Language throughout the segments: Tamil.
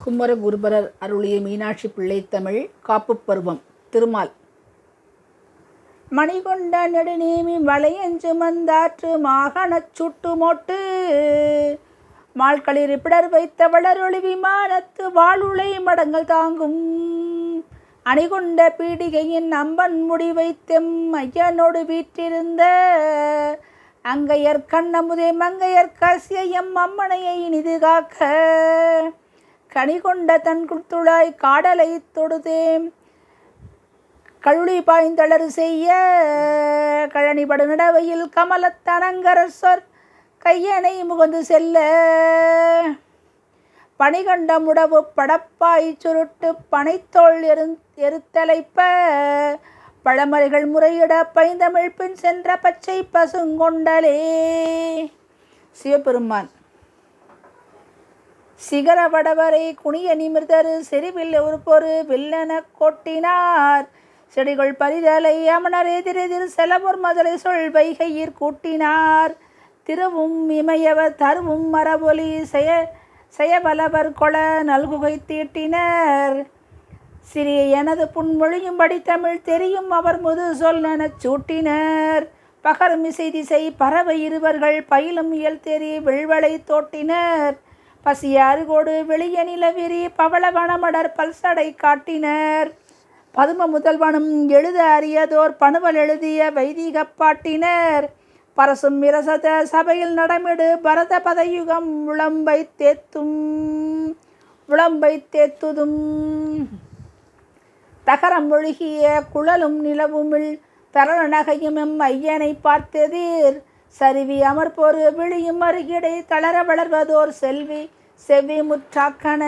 குமரகுருபரர் அருளிய மீனாட்சி பிள்ளை தமிழ் காப்புப் பருவம். திருமால். மணிகொண்ட நெடுநேமி வளையஞ்சு மந்தாற்று மாகணச் சுட்டு மோட்டு மால்களிர் பிடர் வைத்த வளரொளி விமானத்து வாளுளை மடங்கள் தாங்கும் அணிகொண்ட பீடிகையின் அம்பன் முடி வைத்தெம் ஐயனோடு வீற்றிருந்த அங்கையர் கண்ணமுதே மங்கையர் கசியம் அம்மனையை இனிது காக்க கனிகொண்ட தன் குத்துளாய் காடலை தொடுதேம் கழுளி பாய்ந்தளறு செய்ய கழனிபடு நடவையில் கமலத்தனங்கரர் சொற் கையனை முகந்து செல்ல பணிகண்ட முடவு படப்பாய் சுருட்டு பனைத்தோள் எருத்தலைப்ப பழமறைகள் முறையிட பைந்தமிழ் பின் சென்ற பச்சை பசுங்கொண்டலே. சிவபெருமான். சிகர வடவரை குனிய நிமிர்தரு செறிவில் ஒரு பொரு வில்லென கொட்டினார் செடிகள் பரிதலை அமனர் எதிரெதிர் செலவொர் மதலை சொல் வைகையிற் கூட்டினார் திருவும் இமையவர் தருவும் மரபொலி செயவலவர் கொள நல்குகை தீட்டினர் சிறிய எனது புன்மொழியும் படித்தமிழ் தெரியும் அவர் முது சொல் எனச் சூட்டினர் பகர்மிசை திசை பறவை இருவர்கள் பயிலும் இயல் தெரி வெள்வளை தோட்டினர் பசிய அருகோடு வெளிய நிலவிரி பவள வனமடர் பல்சடை காட்டினர் பதும முதல்வனும் எழுத அறியதோர் பணுவல் எழுதிய வைதிகப் பாட்டினர் பரசும் விரசத சபையில் நடமிடு பரத பதயுகம் உளம்பை தேத்துதும் தகரம் ஒழுகிய குழலும் நிலவுமில் தரள நகையும் எம் ஐயனை பார்த்தெதிர் சரிவி அமர்பொரு விழியும் அருகிடை தளர வளர்வதோர் செவ்வி முற்றாக்கன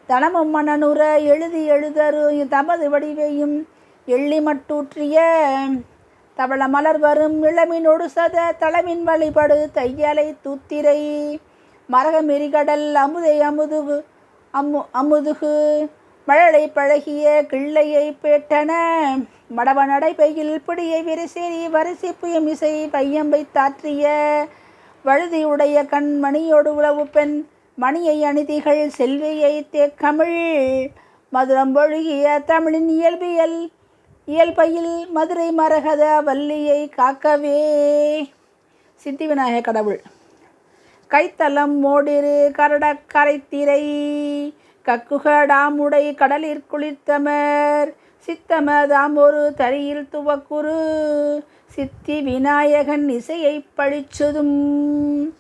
தனமும் மணனுற எழுதரு தமது வடிவையும் எள்ளி மட்டூற்றிய தவள மலர் வரும் இளமினொடு சத தளமின் வழிபடு தையலை தூத்திரை மரகமெரிகடல் அமுதுகு மழலை பழகிய கிள்ளையை பேட்டன மடவ நடைபையில் பிடியை விரிசேரி வரிசி புயமிசை பையம்பை தாற்றிய வழுதியுடைய கண் மணியோடு உளவு பெண் மணியை அணிதிகள் செல்வியை தேக்கமிழ் மதுரம் ஒழுகிய தமிழின் இயல்பையில் மதுரை மரகத வள்ளியை காக்கவே. சித்தி விநாயக கடவுள். கைத்தலம் மோடிரு கரடக்கரைத்திரை கக்குகடாமுடை கடலிற் குளிர்த்தமர் சித்தமதாம் ஒரு தரியில் துவக்குரு சித்தி விநாயகன் இசையை பழிச்சுதும்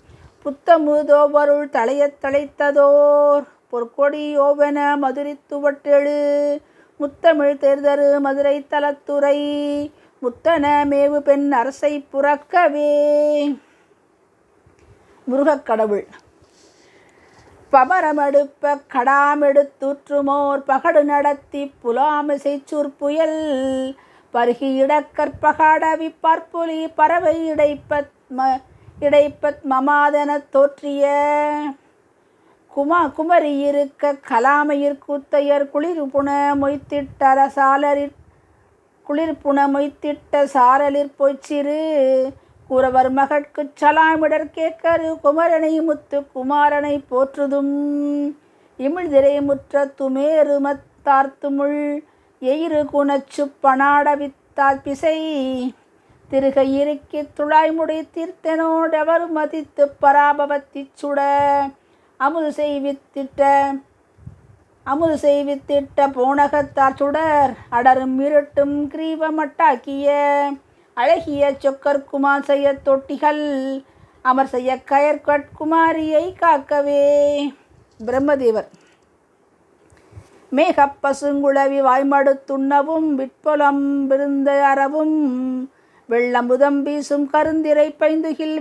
புத்தமுதோவருள் தலையத் தலைத்ததோர் பொற்கொடி ஓவென மதுரை துவட்டெழு முத்தமிழ் தேர்தரு மதுரை தலத்துறை முத்தன மேவு பெண் அரசை புறக்கவே. முருகக் கடவுள். பமரமடுப்ப கடாமெடுத்தூற்றுமோர் பகடு நடத்தி புலாமிசை சூர்புயல் பருகி இடக்கற்பகாட விப்பார்பொலி பறவை இடைப்பத் மமாதன தோற்றிய குமரியிருக்க கலாமையிற் கூத்தையர் குளிர்புன மொய்த்திட்ட சாரலிற் பொய்ச்சிறு கூறவர் மகட்குச் சலாமிடர் கேட்கரு குமரனை முத்து குமாரனை போற்றுதும் இமிழ்திரை முற்ற துமேறுமத் தார்த்துமுள் எயிறு குணச்சு பனாடவித்தார் பிசை திருகை இறுக்கி துளாய்முடி தீர்த்தனோடவர் மதித்து பராபவத்தி சுட அமுது செய்வித்திட்ட போனகத்தார் சுடர் அடரும் இருட்டும் கிரீவமட்டாக்கிய அழகிய சொக்கர் குமார் செய்ய தொட்டிகள் அமர் செய்ய கயற்கட்குமாரியை காக்கவே. பிரம்மதேவர். மேகப் பசுங்குழவி வாய்மடு துண்ணவும் விட்பொலம் விருந்த அறவும் வெள்ளமுதம் வீசும் கருந்திரை பைந்துகில்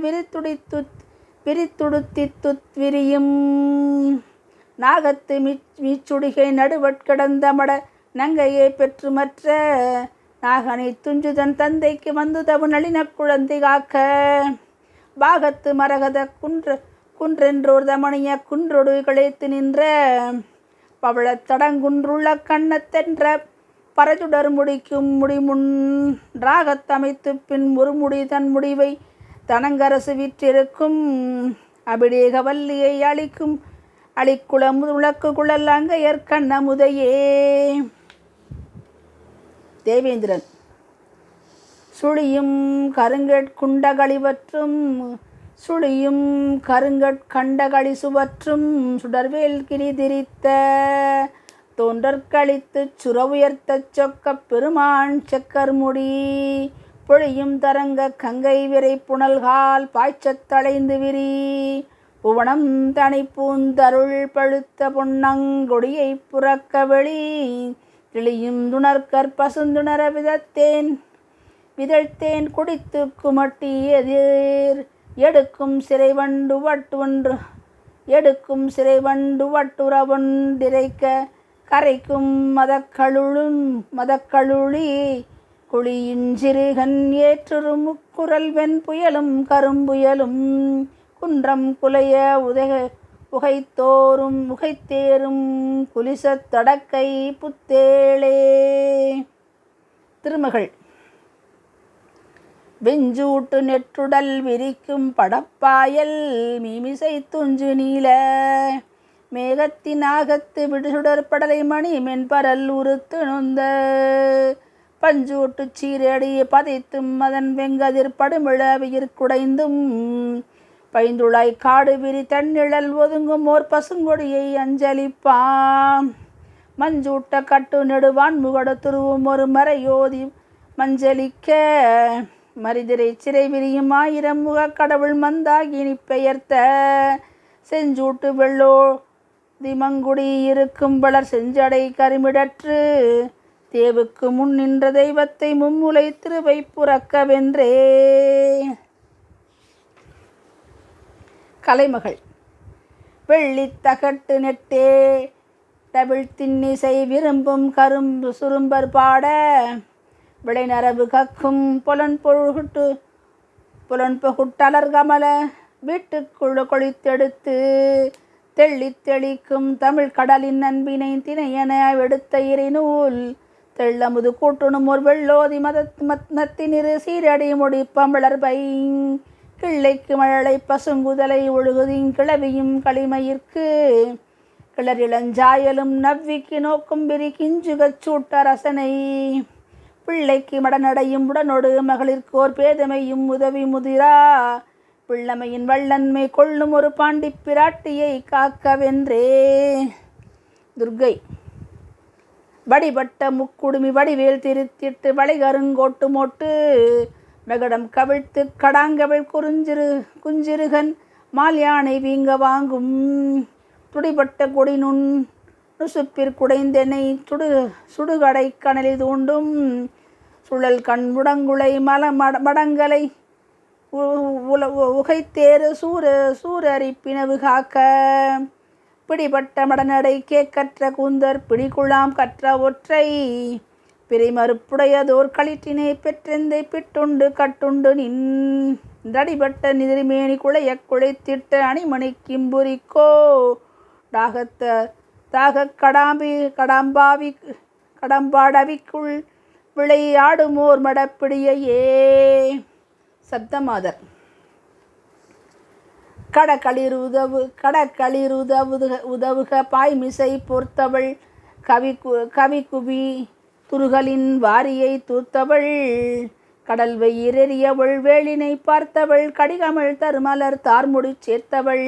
விரித்துடுத்தி துத்விரியும் நாகத்து மீச்சுடிகை நடுவட்கிடந்த மட நங்கையை பெற்று மற்ற நாகனை துஞ்சுதன் தந்தைக்கு வந்துதவு நளின குழந்தை காக்க பாகத்து மரகத குன்றென்றோர் தமணிய குன்றொடு கிளைத்து நின்ற பவளத் தடங்குன்றுள்ள கண்ணத்தென்ற பரஜுடர் முடிக்கும் முடிமுன் ராகத்தமைத்து பின் ஒரு முடி தன் முடிவை தனங்கரசு விற்றிருக்கும் அபிடேக வல்லியை அளிக்கும் அழிக்குள முழக்கு குழல் அங்கையற்கண்ண முதையே. தேவேந்திரன். சுழியும் கருங்கட்குண்டகளிவற்றும் சுழியும் கருங்கட்கண்டகளி சுவற்றும் சுடர்வேல் கிரிதிரித்த தோன்றற்களித்துச் சுரவுயர்த்தச் சொக்கப் பெருமான் செக்கர்முடி பொழியும் தரங்க கங்கை விரை புனல்கால் பாய்ச்சத் தளைந்து விரி புவனம் தனிப்பூந்தருள் பழுத்த பொன்னங்கொடியைப் புறக்க வெளி கிளியும் துணர்கற் பசுந்துணர விதழ்த்தேன் குடித்து குமட்டி எதிர் எடுக்கும் சிறை வண்டு வட்டுறவொன்றிரைக்க கரைக்கும் மதக்களுளி குழியின் சிறுகன் ஏற்றுரு முக்குரல் வெண் புயலும் கரும்புயலும் குன்றம் குலைய உகைத்தேரும் குலிசத் தடக்கை புத்தேளே. திருமகள். வெஞ்சூட்டு நெற்றுடல் விரிக்கும் படப்பாயல் மீமிசை துஞ்சு நீல மேகத்தின் ஆகத்து விடுசுடர் படலை மணி மென்பரல் உறுத்து நொந்த பஞ்சூட்டு சீரடி பதைத்தும் அதன் வெங்கதிர் படுமிழவியிற் குடைந்தும் பைந்துளாய் காடு விரி தன்னிழல் ஒதுங்கும் ஓர் பசுங்கொடியை அஞ்சலிப்பாம் மஞ்சூட்ட கட்டு நெடுவான் முகடு துருவும் ஒரு மறையோதி மஞ்சளிக்க மரிதிரை சிறை விரியும் 1000 முக கடவுள் மந்தாகினி பெயர்த்த செஞ்சூட்டு வெள்ளோதி மங்குடி இருக்கும் வளர் செஞ்சடை கருமிடற்று தேவுக்கு முன் நின்ற தெய்வத்தை மும்முலை திருவை புறக்கவென்றே. கலைமகள். வெள்ளித் தகட்டு நெட்டே டபிள் தின்னிசை விரும்பும் கரும்பு சுரும்பர் பாட விளைநரவு கக்கும் புலன்பொகுட்டலர் கமல வீட்டுக்குழு கொளித்தெடுத்து தெளிக்கும் தமிழ் கடலின் அன்பினை திணையென எடுத்த இறைநூல் தெள்ளமுது கூட்டுணும் ஒரு வெள்ளோதி மத்தினிரு சீரடி முடிப்பமிழர்பை கிள்ளைக்கு மழலை பசுங்குதலை ஒழுகுதின் கிளவியும் களிமயிர்க்கு கிளரிளஞ்சாயலும் நவ்விக்கு நோக்கும் பிரி கிஞ்சுகச் சூட்ட ரசனை பிள்ளைக்கு மடநடையும் உடனொடு மகளிர்கோர் பேதமையும் உதவி முதிரா பிள்ளமையின் வள்ளன்மை கொள்ளும் ஒரு பாண்டி பிராட்டியை காக்கவென்றே. துர்க்கை. வடிபட்ட முக்குடுமி வடிவேல் திருத்திட்டு வளைகருங்கோட்டு மோட்டு மெகடம் கவிழ்த்து கடாங்கவள் குஞ்சிறுகன் மால் யானை வீங்க வாங்கும் துடிபட்ட கொடி நுசுப்பிற் குடைந்தெனை சுடுகடை கனலில் தூண்டும் சுழல் கண் முடங்குளை மடங்களை உகைத்தேறு சூரறி பிணவு காக்க பிடிபட்ட மடநடை கேக்கற்ற கூந்தர் பிடிக்குழாம் கற்ற ஒற்றை பிறைமறுப்புடையதோர் களிற்றினை பெற்றெந்தை பிட்டுண்டு கட்டுண்டு நின்றடிபட்ட நிதிர்மேனி குழைய குழைத்திட்ட அணிமணி கிம்புரிக்கோ தாக கடம்பாடவிக்குள் விளையாடுமோர் மடப்பிடியையே. சப்தமாதர். கடக்களிருதவுக பாய்மிசை பொறுத்தவள் கவிகுவி துருகலின் வாரியை தூர்த்தவள் கடல் வெயிரெறியவள் வேளினை பார்த்தவள் கடிகமள் தருமலர் தார்முடி சேர்த்தவள்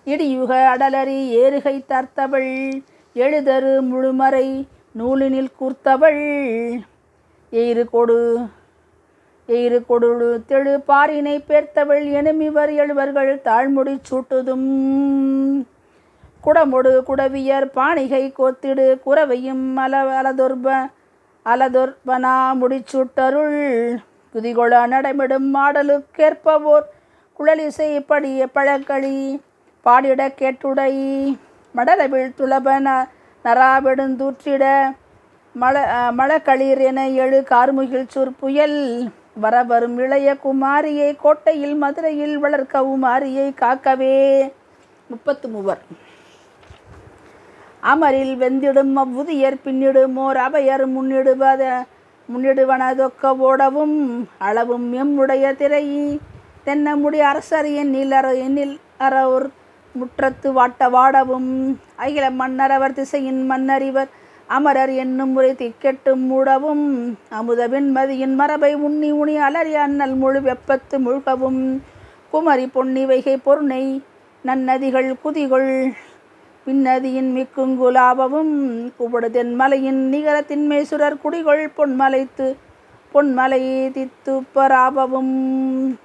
இடியுக அடலறி ஏறுகை தர்த்தவள் எழுதரு முழுமறை நூலினில் கூர்த்தவள் எயிறு கொடு தெழு பாரினை பேர்த்தவள் எனுமிவர் எழுவர்கள் தாழ்முடி சூட்டுதும் குடமொடு குடவியர் பாணிகை கோத்திடு குறவையும் அலதொர்பனா முடிச்சூட்டருள் குதிகொள நடமிடும் மாடலுக்கேற்பவோர் குழலிசை படிய பழக்களி பாடிட கேட்டுடை மடலவிழ் துளப நராவெடுந்தூற்றிட மழக்களிர் என எழு கார்முகில் சொற்புயல் வரவரும் இளைய குமாரியை கோட்டையில் மதுரையில் வளர்க்கவுமாரியை காக்கவே. 33. அமரில் வெந்திடும் அவ்வுதியர் பின்னிடுமோர் அவையர் முன்னிடுவனதொக்க ஓடவும் அளவும் எம்முடைய திரை தென்னமுடி அரசர் எண்ணில் அறோர் முற்றத்து வாட்ட வாடவும் அகில மன்னரவர் திசையின் மன்னறிவர் அமரர் என்னும் முறை திக்கெட்டும் மூடவும் அமுத வெண்மதியின் மரபை உண்ணி உணி அலறி அண்ணல் முழு வெப்பத்து முழ்கவும் குமரி பொன்னி வைகை பொருணை நன்னதிகள் குதிகொள் பின்னதியின் மிக்குங்குலாபவும் குபடு தென்மலையின் நிகர திண்மேசுரர் குடிகொள் பொன்மலை தித்துப்பராபவும்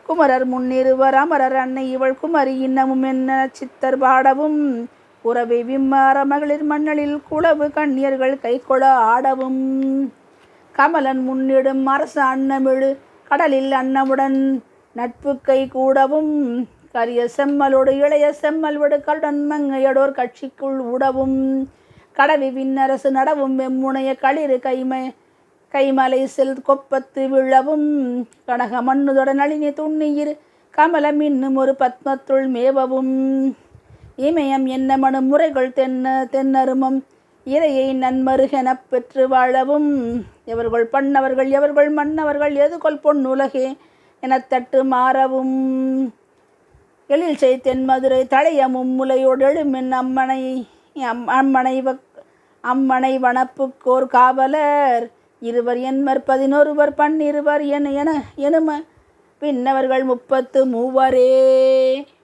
குமரர் முன்னிருவர் அமரர் அன்னை இவள் குமரி இன்னமும் என்ன சித்தர் பாடவும் உறவை விம்மார மகளிர் மண்ணலில் குளவு கண்ணியர்கள் கைகொள ஆடவும் கமலன் முன்னிடும் அரச அன்னமிழு கடலில் அன்னமுடன் நட்பு கை கூடவும் கரிய செம்மலோடு இளைய செம்மல் விடு கருடன் மங்கையடோர் கட்சிக்குள் உடவும் கடவி விண்ணரசு நடவும் வெம்முனைய களிறு கைமலை செல் கொப்பத்து விழவும் கனக மண்ணுதொட நளினி துண்ணியிரு கமலம் இன்னும் ஒரு பத்மத்துள் மேவவும் இமயம் என்ன மனு முறைகள் தென்னருமம் இறையை நன்மருகெனப் பெற்று வாழவும் எவர்கள் பண்ணவர்கள் எவர்கள் மன்னவர்கள் எதுகொள் பொன்னுலகே எனத்தட்டு மாறவும் எழில் செய் தென்மதுரை தழைய மும்முலையோடு எழுமின் அம்மனை வனப்புக்கோர் காவலர் இருவர் என்மர் 11 பன்னிருவர் எனும பின்னவர்கள் 33